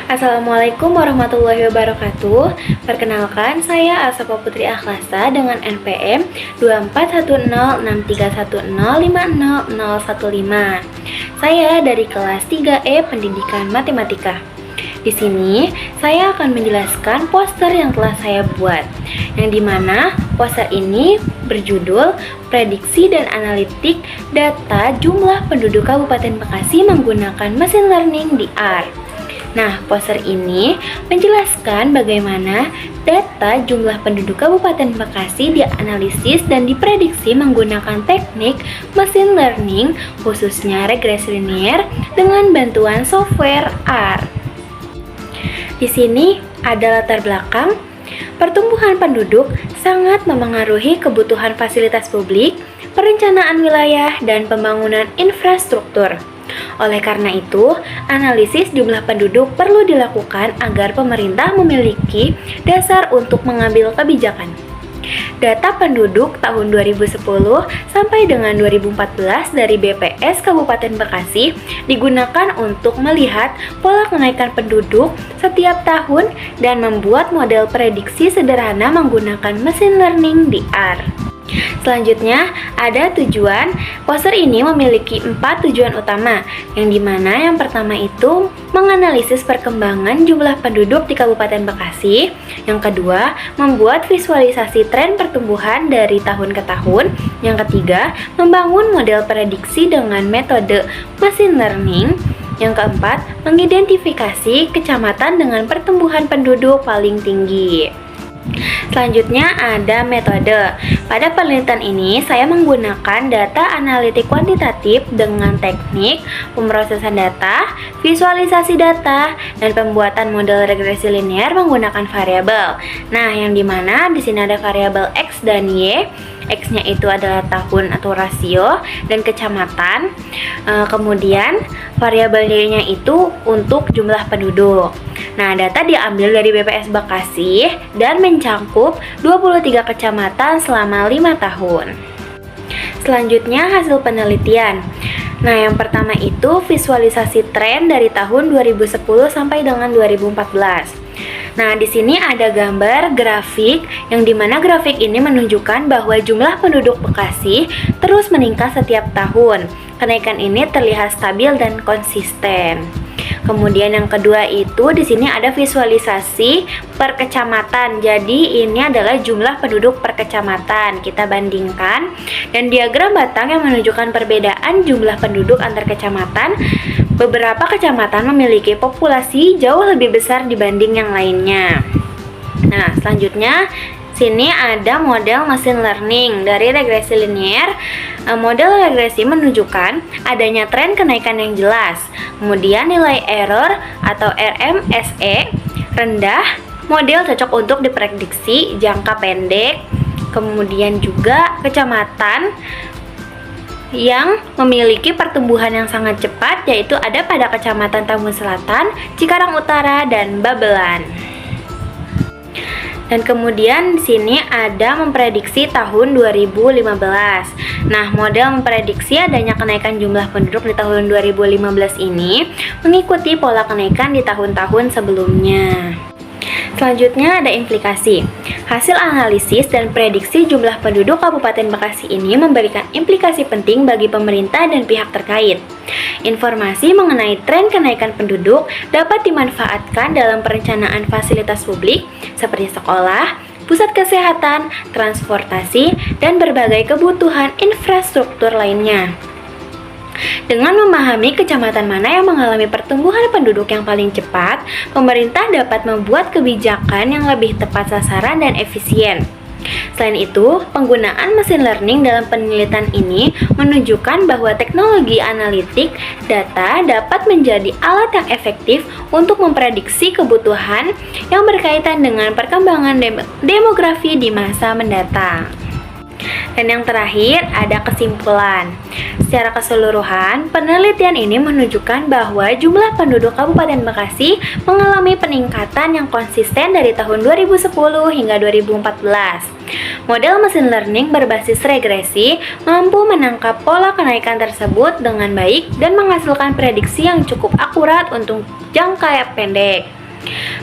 Assalamualaikum warahmatullahi wabarakatuh. Perkenalkan, saya Asapa Putri Akhlasa dengan NPM 241063105015. Saya dari kelas 3E Pendidikan Matematika. Di sini, saya akan menjelaskan poster yang telah saya buat, yang dimana poster ini berjudul Prediksi dan Analitik Data Jumlah Penduduk Kabupaten Bekasi Menggunakan Machine Learning di R. Nah, poster ini menjelaskan bagaimana data jumlah penduduk Kabupaten Bekasi dianalisis dan diprediksi menggunakan teknik machine learning, khususnya regresi linear dengan bantuan software R. Di sini ada latar belakang. Pertumbuhan penduduk sangat memengaruhi kebutuhan fasilitas publik, perencanaan wilayah, dan pembangunan infrastruktur. Oleh karena itu, analisis jumlah penduduk perlu dilakukan agar pemerintah memiliki dasar untuk mengambil kebijakan. Data penduduk tahun 2010 sampai dengan 2014 dari BPS Kabupaten Bekasi digunakan untuk melihat pola kenaikan penduduk setiap tahun dan membuat model prediksi sederhana menggunakan machine learning di R. Selanjutnya, ada tujuan. Poster ini memiliki 4 tujuan utama, yang dimana yang pertama itu menganalisis perkembangan jumlah penduduk di Kabupaten Bekasi. Yang kedua, membuat visualisasi tren pertumbuhan dari tahun ke tahun. Yang ketiga, membangun model prediksi dengan metode machine learning. Yang keempat, mengidentifikasi kecamatan dengan pertumbuhan penduduk paling tinggi. Selanjutnya ada metode. Pada penelitian ini saya menggunakan data analitik kuantitatif dengan teknik pemrosesan data, visualisasi data, dan pembuatan model regresi linear menggunakan variabel. Nah, yang dimana di sini ada variabel X dan Y. X-nya itu adalah tahun atau rasio dan kecamatan. Kemudian variabel Y-nya itu untuk jumlah penduduk. Nah, data diambil dari BPS Bekasi dan mencakup 23 kecamatan selama 5 tahun. Selanjutnya hasil penelitian. Nah, yang pertama itu visualisasi tren dari tahun 2010 sampai dengan 2014. Nah, di sini ada gambar grafik yang dimana grafik ini menunjukkan bahwa jumlah penduduk Bekasi terus meningkat setiap tahun. Kenaikan ini terlihat stabil dan konsisten. Kemudian yang kedua itu di sini ada visualisasi per kecamatan. Jadi ini adalah jumlah penduduk per kecamatan. Kita bandingkan dan diagram batang yang menunjukkan perbedaan jumlah penduduk antar kecamatan. Beberapa kecamatan memiliki populasi jauh lebih besar dibanding yang lainnya. Nah, selanjutnya sini ada model machine learning dari regresi linear. Model regresi menunjukkan adanya tren kenaikan yang jelas. Kemudian nilai error atau RMSE rendah. Model cocok untuk diprediksi jangka pendek. Kemudian juga kecamatan yang memiliki pertumbuhan yang sangat cepat, yaitu ada pada Kecamatan Tambun Selatan, Cikarang Utara, dan Babelan. Dan kemudian di sini ada memprediksi tahun 2015. Nah, model memprediksi adanya kenaikan jumlah penduduk di tahun 2015 ini mengikuti pola kenaikan di tahun-tahun sebelumnya. Selanjutnya ada implikasi. Hasil analisis dan prediksi jumlah penduduk Kabupaten Bekasi ini memberikan implikasi penting bagi pemerintah dan pihak terkait. Informasi mengenai tren kenaikan penduduk dapat dimanfaatkan dalam perencanaan fasilitas publik seperti sekolah, pusat kesehatan, transportasi, dan berbagai kebutuhan infrastruktur lainnya. Dengan memahami kecamatan mana yang mengalami pertumbuhan penduduk yang paling cepat, pemerintah dapat membuat kebijakan yang lebih tepat sasaran dan efisien. Selain itu, penggunaan machine learning dalam penelitian ini menunjukkan bahwa teknologi analitik data dapat menjadi alat yang efektif untuk memprediksi kebutuhan yang berkaitan dengan perkembangan demografi di masa mendatang. Dan yang terakhir ada kesimpulan. Secara keseluruhan, penelitian ini menunjukkan bahwa jumlah penduduk Kabupaten Bekasi mengalami peningkatan yang konsisten dari tahun 2010 hingga 2014. Model mesin learning berbasis regresi mampu menangkap pola kenaikan tersebut dengan baik dan menghasilkan prediksi yang cukup akurat untuk jangka pendek.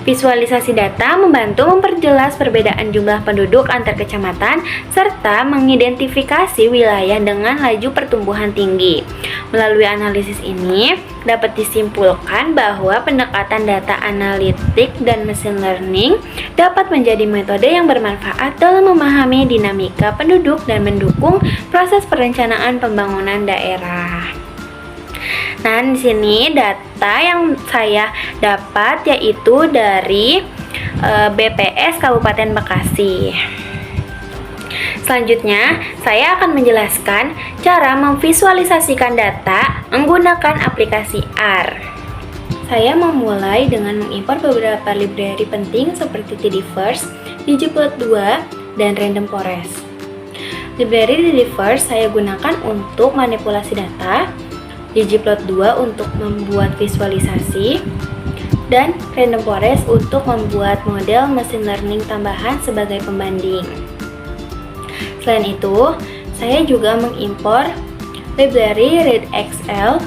Visualisasi data membantu memperjelas perbedaan jumlah penduduk antar kecamatan serta mengidentifikasi wilayah dengan laju pertumbuhan tinggi. Melalui analisis ini, dapat disimpulkan bahwa pendekatan data analitik dan machine learning dapat menjadi metode yang bermanfaat dalam memahami dinamika penduduk dan mendukung proses perencanaan pembangunan daerah. Nah, di sini data yang saya dapat yaitu dari BPS Kabupaten Bekasi. Selanjutnya, saya akan menjelaskan cara memvisualisasikan data menggunakan aplikasi R. Saya memulai dengan mengimpor beberapa library penting seperti Tidyverse, ggplot2, dan Random Forest. Library Tidyverse saya gunakan untuk manipulasi data, ggplot2 untuk membuat visualisasi, dan Random Forest untuk membuat model machine learning tambahan sebagai pembanding. Selain itu, saya juga mengimpor library readXL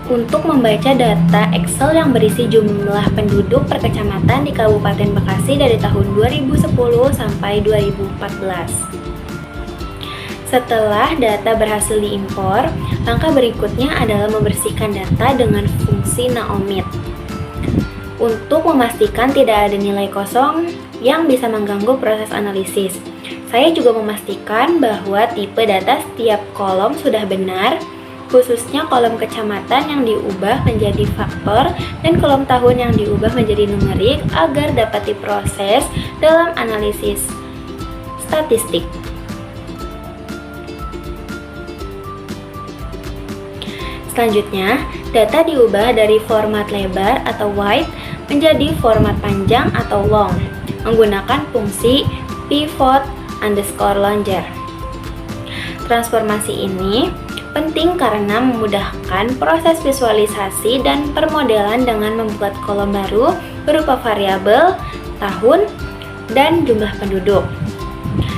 untuk membaca data Excel yang berisi jumlah penduduk per kecamatan di Kabupaten Bekasi dari tahun 2010 sampai 2014. Setelah data berhasil diimpor, langkah berikutnya adalah membersihkan data dengan fungsi naomit untuk memastikan tidak ada nilai kosong yang bisa mengganggu proses analisis. Saya juga memastikan bahwa tipe data setiap kolom sudah benar, khususnya kolom kecamatan yang diubah menjadi faktor dan kolom tahun yang diubah menjadi numerik agar dapat diproses dalam analisis statistik. Selanjutnya, data diubah dari format lebar atau wide menjadi format panjang atau long menggunakan fungsi pivot_longer. Transformasi ini penting karena memudahkan proses visualisasi dan permodelan dengan membuat kolom baru berupa variabel, tahun, dan jumlah penduduk.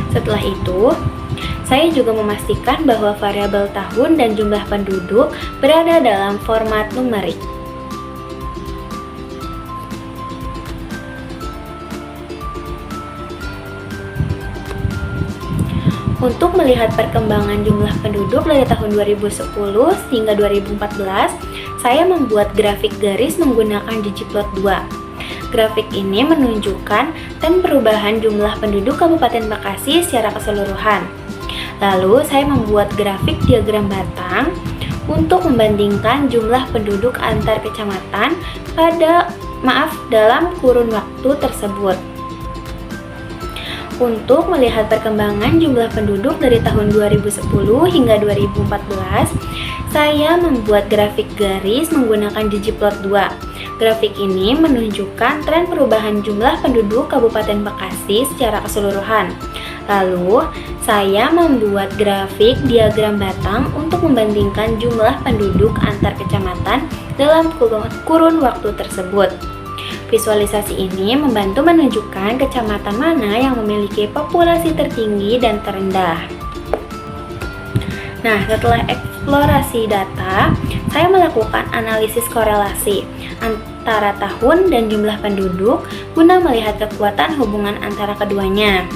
Setelah itu, saya juga memastikan bahwa variabel tahun dan jumlah penduduk berada dalam format numerik. Untuk melihat perkembangan jumlah penduduk dari tahun 2010 hingga 2014, saya membuat grafik garis menggunakan ggplot2. Grafik ini menunjukkan tren perubahan jumlah penduduk Kabupaten Bekasi secara keseluruhan. Lalu, saya membuat grafik diagram batang untuk membandingkan jumlah penduduk antar kecamatan dalam kurun waktu tersebut. Untuk melihat perkembangan jumlah penduduk dari tahun 2010 hingga 2014, saya membuat grafik garis menggunakan ggplot2. Grafik ini menunjukkan tren perubahan jumlah penduduk Kabupaten Bekasi secara keseluruhan. Lalu, saya membuat grafik diagram batang untuk membandingkan jumlah penduduk antar kecamatan dalam kurun waktu tersebut. Visualisasi ini membantu menunjukkan kecamatan mana yang memiliki populasi tertinggi dan terendah. Nah, setelah eksplorasi data, saya melakukan analisis korelasi antara tahun dan jumlah penduduk guna melihat kekuatan hubungan antara keduanya.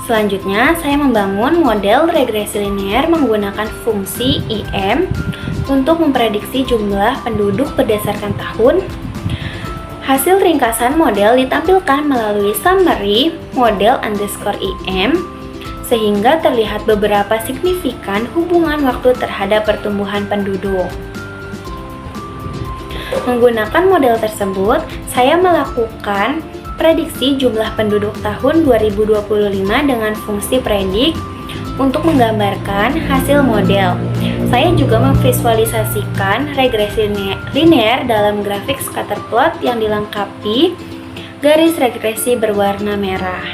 Selanjutnya, saya membangun model regresi linear menggunakan fungsi IM untuk memprediksi jumlah penduduk berdasarkan tahun. Hasil ringkasan model ditampilkan melalui summary model_IM sehingga terlihat beberapa signifikan hubungan waktu terhadap pertumbuhan penduduk. Menggunakan model tersebut, saya melakukan prediksi jumlah penduduk tahun 2025 dengan fungsi predik untuk menggambarkan hasil model. Saya juga memvisualisasikan regresi linear dalam grafik scatterplot yang dilengkapi garis regresi berwarna merah.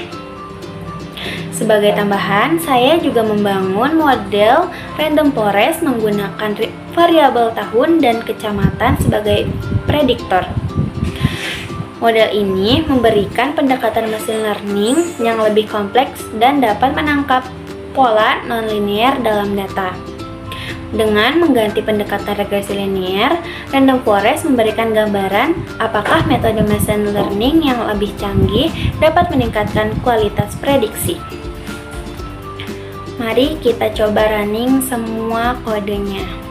Sebagai tambahan, saya juga membangun model Random Forest menggunakan variabel tahun dan kecamatan sebagai prediktor. Model ini memberikan pendekatan machine learning yang lebih kompleks dan dapat menangkap pola nonlinear dalam data. Dengan mengganti pendekatan regresi linier, Random Forest memberikan gambaran apakah metode machine learning yang lebih canggih dapat meningkatkan kualitas prediksi. Mari kita coba running semua kodenya.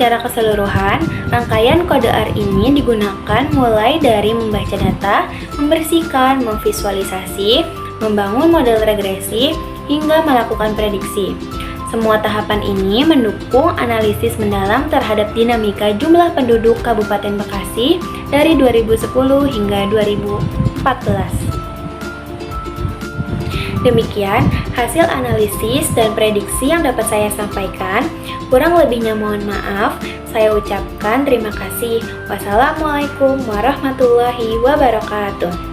Secara keseluruhan, rangkaian kode R ini digunakan mulai dari membaca data, membersihkan, memvisualisasi, membangun model regresi, hingga melakukan prediksi. Semua tahapan ini mendukung analisis mendalam terhadap dinamika jumlah penduduk Kabupaten Bekasi dari 2010 hingga 2014. Demikian hasil analisis dan prediksi yang dapat saya sampaikan. Kurang lebihnya mohon maaf. Saya ucapkan terima kasih. Wassalamualaikum warahmatullahi wabarakatuh.